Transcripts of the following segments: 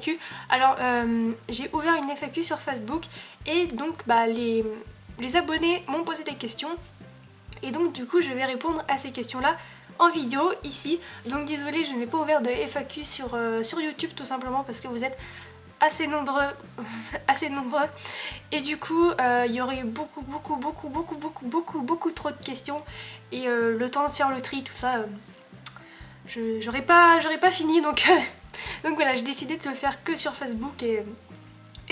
FAQ. Alors j'ai ouvert une FAQ sur Facebook et donc bah, les abonnés m'ont posé des questions et donc du coup je vais répondre à ces questions là en vidéo ici. Donc désolée, je n'ai pas ouvert de FAQ sur YouTube tout simplement parce que vous êtes assez nombreux et du coup il y aurait beaucoup trop de questions et le temps de faire le tri tout ça j'aurais pas fini donc donc voilà, j'ai décidé de le faire que sur Facebook et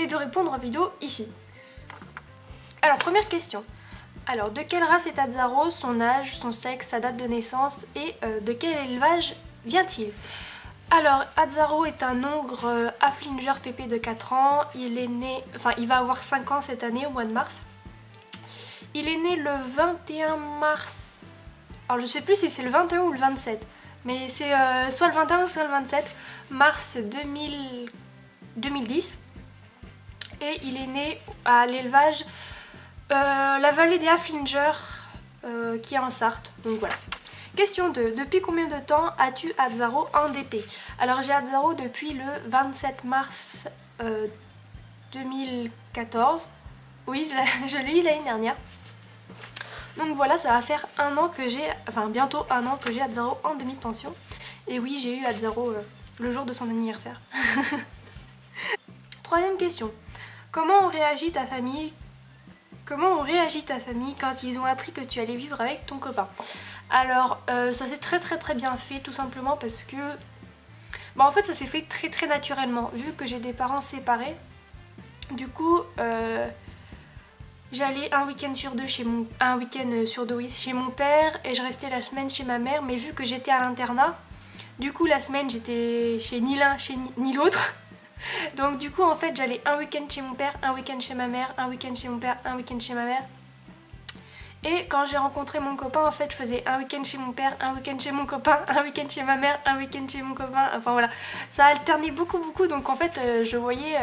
de répondre en vidéo ici. Alors première question. Alors de quelle race est Azzaro, son âge, son sexe, sa date de naissance et de quel élevage vient-il? Alors Azzaro est un hongre Haflinger PP de 4 ans, il est né, enfin il va avoir 5 ans cette année au mois de mars. Il est né le 21 mars, alors je sais plus si c'est le 21 ou le 27, mais c'est soit le 21 soit le 27 mars 2010 et il est né à l'élevage la vallée des Haflinger qui est en Sarthe, donc voilà. Question 2. Depuis combien de temps as-tu Azzaro en DP? Alors j'ai Azzaro depuis le 27 mars 2014. Oui, je l'ai eu l'année dernière. Donc voilà, ça va faire un an que j'ai, enfin bientôt un an que j'ai Azzaro en demi-pension. Et oui, j'ai eu Azzaro le jour de son anniversaire. Troisième question. Comment réagit ta famille quand ils ont appris que tu allais vivre avec ton copain? Alors ça s'est très bien fait tout simplement parce que bah, en fait ça s'est fait très naturellement vu que j'ai des parents séparés. Du coup j'allais un week-end sur deux chez mon chez mon père et je restais la semaine chez ma mère, mais vu que j'étais à l'internat, du coup la semaine j'étais chez ni l'un ni l'autre. Donc du coup en fait j'allais un week-end chez mon père, un week-end chez ma mère, un week-end chez mon père, un week-end chez ma mère. Et quand j'ai rencontré mon copain, en fait, je faisais un week-end chez mon père, un week-end chez mon copain, un week-end chez ma mère, un week-end chez mon copain. Enfin voilà, ça alternait beaucoup. Donc en fait, je voyais,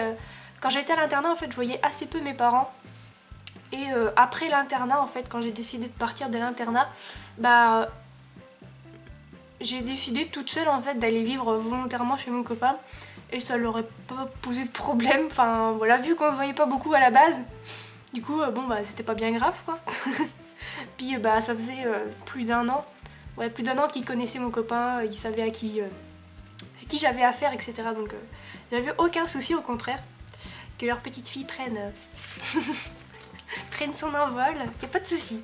quand j'étais à l'internat, en fait, je voyais assez peu mes parents. Et après l'internat, en fait, quand j'ai décidé de partir de l'internat, bah, j'ai décidé toute seule, en fait, d'aller vivre volontairement chez mon copain. Et ça leur aurait pas posé de problème. Enfin voilà, vu qu'on se voyait pas beaucoup à la base, du coup, bon bah, c'était pas bien grave quoi. Puis bah ça faisait plus d'un an, ouais, plus d'un an qu'ils connaissaient mon copain, ils savaient à qui j'avais affaire, etc. Donc ils n'avaient aucun souci, au contraire, que leur petite fille prenne, prenne son envol, y a pas de souci.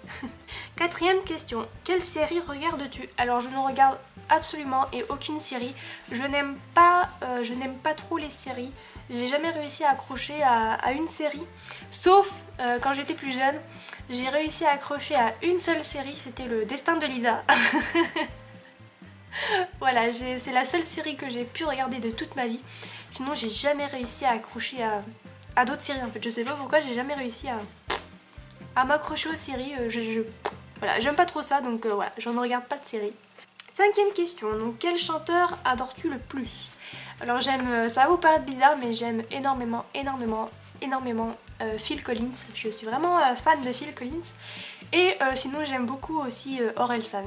Quatrième question, quelle série regardes-tu? Alors je ne regarde absolument et aucune série, je n'aime pas trop les séries, j'ai jamais réussi à accrocher à une série, sauf quand j'étais plus jeune. J'ai réussi à accrocher à une seule série, c'était Le Destin de Lisa. Voilà, c'est la seule série que j'ai pu regarder de toute ma vie. Sinon j'ai jamais réussi à accrocher à d'autres séries en fait. Je sais pas pourquoi j'ai jamais réussi à m'accrocher aux séries. Voilà, j'aime pas trop ça, donc voilà, je ne regarde pas de séries. Cinquième question, donc quel chanteur adores-tu le plus? Alors j'aime, ça va vous paraître bizarre, mais j'aime énormément Phil Collins. Je suis vraiment fan de Phil Collins. Et sinon j'aime beaucoup aussi Orelsan.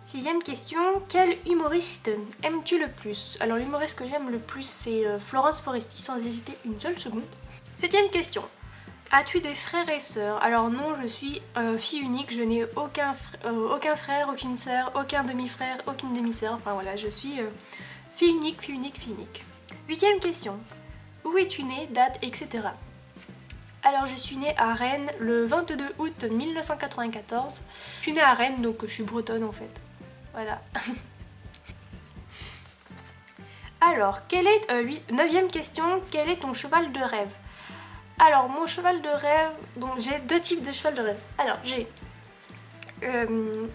Sixième question, quel humoriste aimes-tu le plus? Alors l'humoriste que j'aime le plus c'est Florence Foresti, sans hésiter une seule seconde. Septième question, as-tu des frères et sœurs? Alors non, je suis fille unique, je n'ai aucun frère, aucune sœur, aucun demi-frère, aucune demi-sœur. Enfin voilà, je suis fille unique. Huitième question, où es-tu née, date, etc. Alors je suis née à Rennes le 22 août 1994. Je suis née à Rennes, donc je suis bretonne en fait. Voilà. Alors, neuvième question, quel est ton cheval de rêve? Alors mon cheval de rêve, donc j'ai deux types de cheval de rêve. Alors j'ai le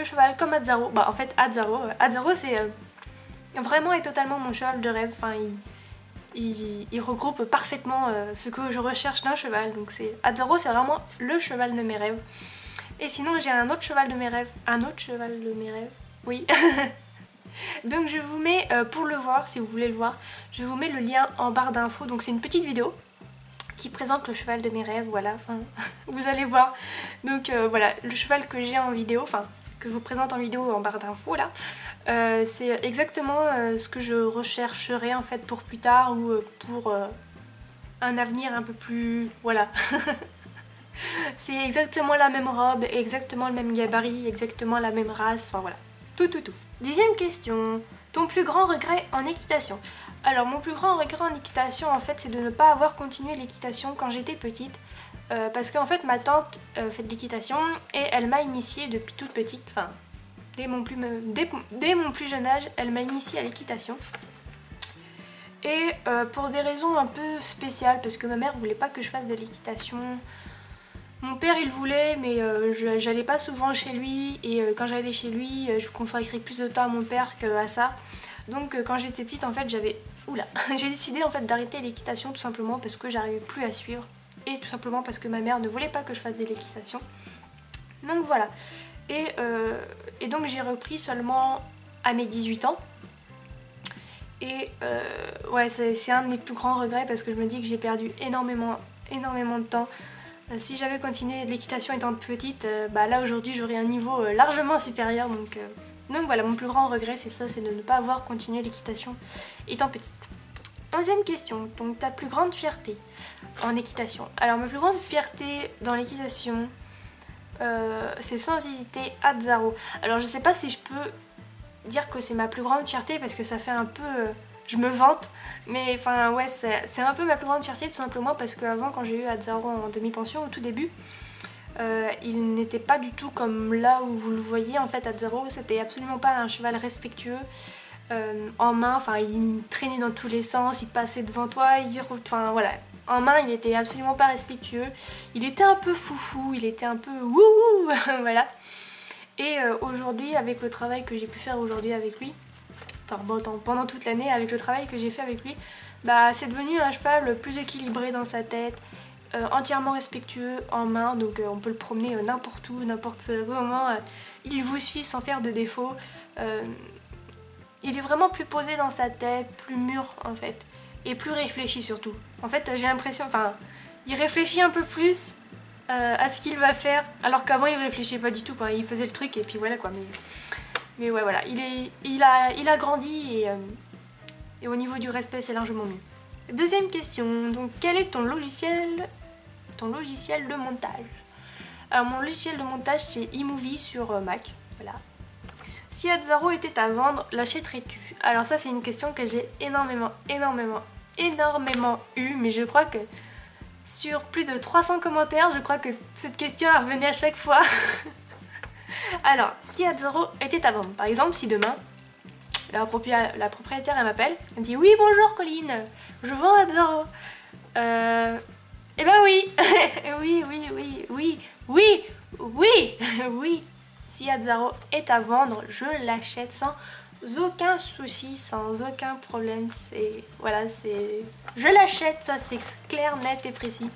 cheval comme Azzaro, bah en fait Azzaro c'est vraiment et totalement mon cheval de rêve. Enfin il regroupe parfaitement ce que je recherche d'un cheval. Donc Azzaro c'est vraiment le cheval de mes rêves. Et sinon j'ai un autre cheval de mes rêves. Oui. Donc je vous mets, pour le voir, si vous voulez le voir, je vous mets le lien en barre d'infos. Donc c'est une petite vidéo qui présente le cheval de mes rêves, voilà, enfin, vous allez voir. Donc voilà, le cheval que j'ai en vidéo, enfin, que je vous présente en vidéo en barre d'infos là, c'est exactement ce que je rechercherais en fait pour plus tard ou pour un avenir un peu plus... voilà. C'est exactement la même robe, exactement le même gabarit, exactement la même race, enfin voilà. Tout. 10e question. Ton plus grand regret en équitation? Alors mon plus grand regret en équitation en fait c'est de ne pas avoir continué l'équitation quand j'étais petite. Parce qu'en fait ma tante fait de l'équitation et elle m'a initiée depuis toute petite, enfin dès mon plus jeune âge, elle m'a initiée à l'équitation. Et pour des raisons un peu spéciales, parce que ma mère voulait pas que je fasse de l'équitation. Mon père il voulait, mais j'allais pas souvent chez lui, et quand j'allais chez lui, je consacrais plus de temps à mon père qu'à ça. Donc quand j'étais petite en fait j'avais... Oula j'ai décidé en fait d'arrêter l'équitation tout simplement parce que j'arrivais plus à suivre. Et tout simplement parce que ma mère ne voulait pas que je fasse de l'équitation. Donc voilà. Et donc j'ai repris seulement à mes 18 ans. Et ouais, c'est un de mes plus grands regrets parce que je me dis que j'ai perdu énormément de temps. Si j'avais continué l'équitation étant petite, bah là aujourd'hui j'aurais un niveau largement supérieur. Donc voilà, mon plus grand regret c'est ça, c'est de ne pas avoir continué l'équitation étant petite. 11e question, donc ta plus grande fierté en équitation. Alors ma plus grande fierté dans l'équitation, c'est sans hésiter Azzaro. Alors je sais pas si je peux dire que c'est ma plus grande fierté parce que ça fait un peu... je me vante, mais enfin ouais c'est un peu ma plus grande fierté tout simplement parce qu'avant quand j'ai eu Azzaro en demi-pension au tout début, il n'était pas du tout comme là où vous le voyez en fait. Azzaro c'était absolument pas un cheval respectueux. En main, enfin il traînait dans tous les sens, il passait devant toi, enfin voilà, en main il était absolument pas respectueux, il était un peu foufou, il était un peu wouhou, voilà. Et aujourd'hui avec le travail que j'ai pu faire aujourd'hui avec lui, enfin bon, pendant toute l'année avec le travail que j'ai fait avec lui, bah c'est devenu un cheval plus équilibré dans sa tête, entièrement respectueux en main, donc on peut le promener n'importe où, n'importe comment, il vous suit sans faire de défaut. Il est vraiment plus posé dans sa tête, plus mûr en fait, et plus réfléchi surtout. En fait j'ai l'impression, enfin, il réfléchit un peu plus à ce qu'il va faire, alors qu'avant il réfléchissait pas du tout, quoi. Il faisait le truc et puis voilà quoi. Mais ouais voilà, il a grandi et au niveau du respect c'est largement mieux. 2e question, donc quel est ton logiciel de montage? Alors mon logiciel de montage c'est iMovie sur Mac, voilà. Si Azzaro était à vendre, l'achèterais-tu? Alors ça c'est une question que j'ai énormément eu, mais je crois que sur plus de 300 commentaires, je crois que cette question revenait à chaque fois. Alors, si Azzaro était à vendre, par exemple si demain, la propriétaire elle m'appelle, elle me dit oui bonjour Colline, je vends Azzaro. Eh ben oui, oui. Si Azzaro est à vendre, je l'achète sans aucun souci, sans aucun problème. Voilà, je l'achète, ça c'est clair, net et précis.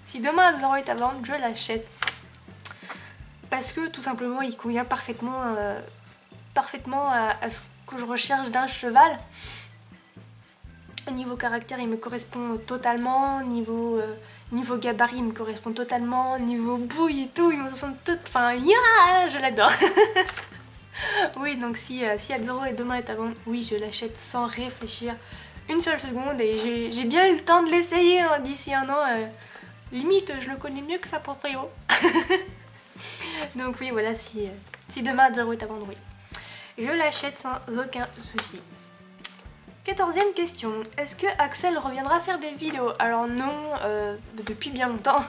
Si demain Azzaro est à vendre, je l'achète. Parce que tout simplement il convient parfaitement à ce que je recherche d'un cheval. Au niveau caractère il me correspond totalement, niveau gabarit il me correspond totalement, niveau bouille et tout il me ressemble tout, enfin yeah, je l'adore. Oui, donc si Azzaro est demain est à vendre, oui je l'achète sans réfléchir une seule seconde, et j'ai bien eu le temps de l'essayer hein, d'ici un an, limite je le connais mieux que sa proprio. Donc oui voilà, si demain Azzaro est à vendre, oui je l'achète sans aucun souci. 14e question, est-ce que Axel reviendra faire des vidéos? Alors non, depuis bien longtemps,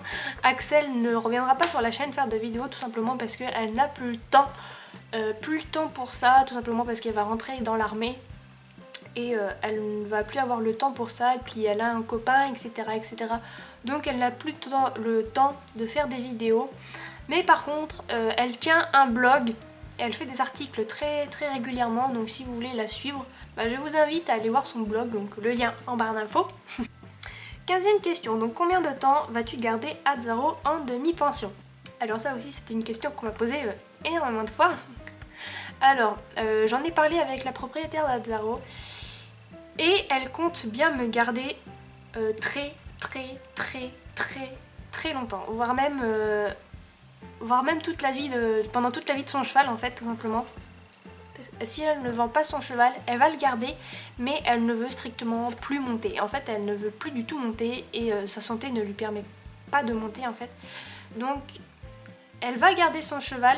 Axel ne reviendra pas sur la chaîne faire de vidéos tout simplement parce qu'elle n'a plus le temps pour ça, tout simplement parce qu'elle va rentrer dans l'armée et elle ne va plus avoir le temps pour ça, et puis elle a un copain, etc. Donc elle n'a plus le temps de faire des vidéos, mais par contre elle tient un blog. Elle fait des articles très régulièrement, donc si vous voulez la suivre, bah, je vous invite à aller voir son blog, donc le lien en barre d'infos. 15e question, donc combien de temps vas-tu garder Azzaro en demi-pension? Alors ça aussi c'était une question qu'on m'a posée énormément de fois. Alors j'en ai parlé avec la propriétaire d'Azzaro et elle compte bien me garder très longtemps, voire même voire même toute la vie pendant toute la vie de son cheval en fait, tout simplement. Si elle ne vend pas son cheval, elle va le garder, mais elle ne veut strictement plus monter. En fait, elle ne veut plus du tout monter et sa santé ne lui permet pas de monter en fait. Donc, elle va garder son cheval.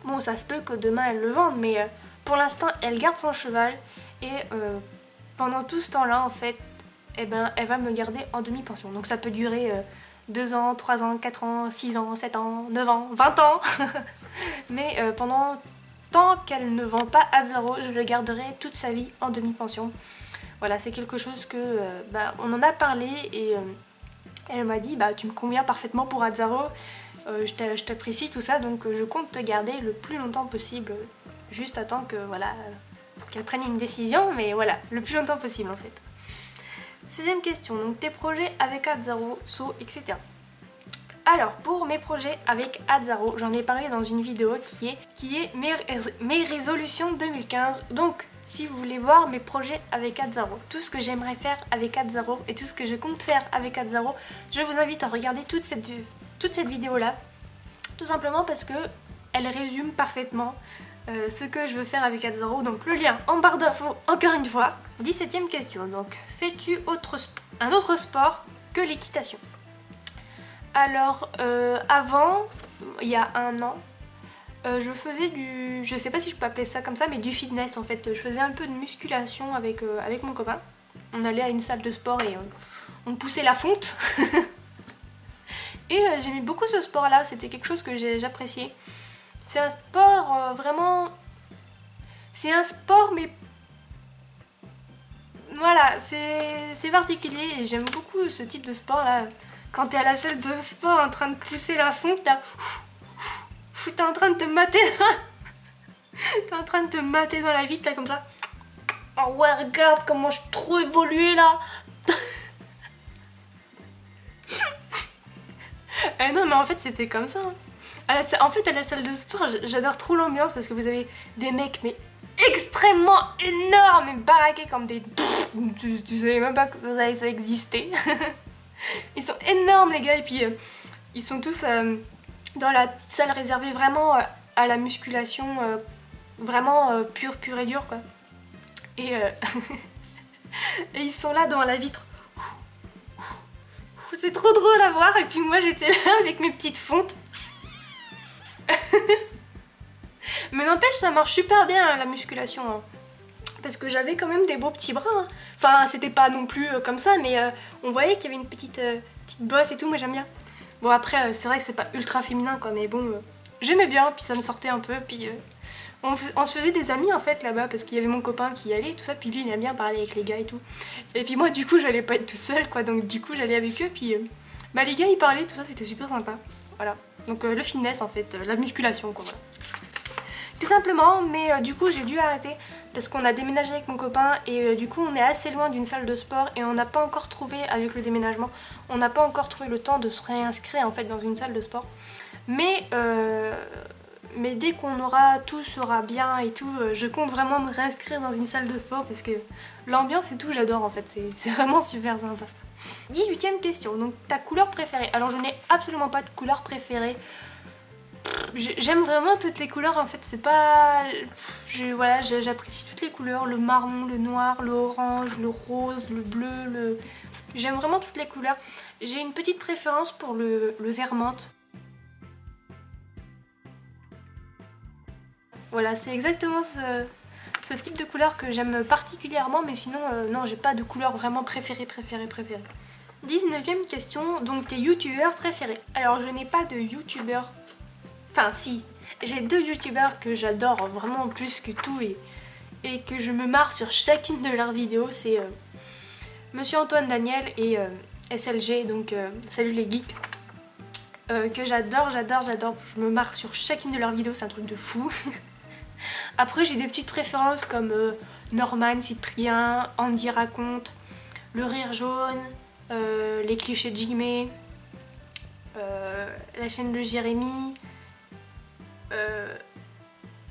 Bon, ça se peut que demain elle le vende, mais pour l'instant, elle garde son cheval et pendant tout ce temps-là, en fait, eh ben, elle va me garder en demi-pension. Donc, ça peut durer 2 ans, 3 ans, 4 ans, 6 ans, 7 ans, 9 ans, 20 ans. Mais pendant tant qu'elle ne vend pas Azzaro, je le garderai toute sa vie en demi-pension. Voilà, c'est quelque chose que on en a parlé et elle m'a dit tu me conviens parfaitement pour Azzaro, je t'apprécie tout ça, donc je compte te garder le plus longtemps possible, juste à temps que voilà qu'elle prenne une décision, mais voilà, le plus longtemps possible en fait. 6ème question, donc tes projets avec Azzaro, etc. Alors, pour mes projets avec Azzaro, j'en ai parlé dans une vidéo qui est mes résolutions 2015. Donc, si vous voulez voir mes projets avec Azzaro, tout ce que j'aimerais faire avec Azzaro et tout ce que je compte faire avec Azzaro, je vous invite à regarder toute cette vidéo-là. Tout simplement parce que elle résume parfaitement ce que je veux faire avec Azzaro. Donc, le lien en barre d'infos, encore une fois. 17ème question, donc, fais-tu un autre sport que l'équitation? Alors, avant, il y a 1 an, je faisais je sais pas si je peux appeler ça comme ça, mais du fitness en fait. Je faisais un peu de musculation avec mon copain. On allait à une salle de sport et on poussait la fonte. Et j'aimais beaucoup ce sport-là, c'était quelque chose que j'appréciais. C'est un sport vraiment... C'est un sport, mais... Voilà, c'est particulier et j'aime beaucoup ce type de sport-là. Quand t'es à la salle de sport en train de pousser la fonte, là, t'es en train de te mater, t'es en train de te mater dans la vitre là comme ça. Oh ouais, regarde comment je suis trop évoluée là. Non mais en fait c'était comme ça. En fait à la salle de sport, j'adore trop l'ambiance parce que vous avez des mecs mais extrêmement énormes et baraqués comme des... Tu savais même pas que ça existait. Ils sont énormes les gars et puis ils sont tous dans la petite salle réservée vraiment à la musculation vraiment pure et dure quoi. Et, et ils sont là devant la vitre. C'est trop drôle à voir et puis moi j'étais là avec mes petites fontes. Mais n'empêche ça marche super bien hein, la musculation. Hein. Parce que j'avais quand même des beaux petits bras. Hein. Enfin, c'était pas non plus comme ça, mais on voyait qu'il y avait une petite bosse et tout, moi j'aime bien. Bon après, c'est vrai que c'est pas ultra féminin quoi, mais bon, j'aimais bien, puis ça me sortait un peu, puis on se faisait des amis en fait là-bas, parce qu'il y avait mon copain qui y allait, tout ça, puis lui il aime bien parler avec les gars et tout. Et puis moi du coup j'allais pas être toute seule quoi, donc du coup j'allais avec eux, puis les gars ils parlaient, tout ça, c'était super sympa. Voilà, donc le fitness en fait, la musculation quoi, voilà. Tout simplement, mais du coup j'ai dû arrêter parce qu'on a déménagé avec mon copain et du coup on est assez loin d'une salle de sport et on n'a pas encore trouvé, avec le déménagement, on n'a pas encore trouvé le temps de se réinscrire en fait dans une salle de sport. Mais dès qu'on aura, tout sera bien et tout, je compte vraiment me réinscrire dans une salle de sport parce que l'ambiance et tout j'adore en fait, c'est vraiment super sympa. 18ème question, donc ta couleur préférée. Alors je n'ai absolument pas de couleur préférée. J'aime vraiment toutes les couleurs en fait, c'est pas... Voilà, j'apprécie toutes les couleurs, le marron, le noir, le orange, le rose, le bleu, J'aime vraiment toutes les couleurs. J'ai une petite préférence pour le vert menthe. Voilà, c'est exactement ce type de couleur que j'aime particulièrement, mais sinon, non, j'ai pas de couleur vraiment préférée. 19ème question, donc tes youtubeurs préférés. Alors je n'ai pas de youtubeurs... Enfin si, j'ai 2 youtubeurs que j'adore vraiment plus que tout et que je me marre sur chacune de leurs vidéos, c'est Monsieur Antoine Daniel et SLG, donc Salut les geeks, que j'adore, je me marre sur chacune de leurs vidéos, c'est un truc de fou. Après j'ai des petites préférences comme Norman, Cyprien, Andy Raconte, Le Rire Jaune, les clichés de Jigme, la chaîne de Jérémy,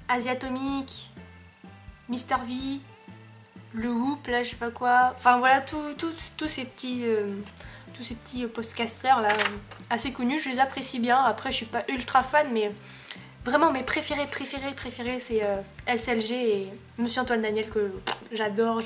Asiatomique, Mister V, le Whoop, là je sais pas quoi, enfin voilà tous ces petits tous ces petits podcasters là, assez connus, je les apprécie bien. Après je suis pas ultra fan, mais vraiment mes préférés c'est SLG et Monsieur Antoine Daniel que j'adore.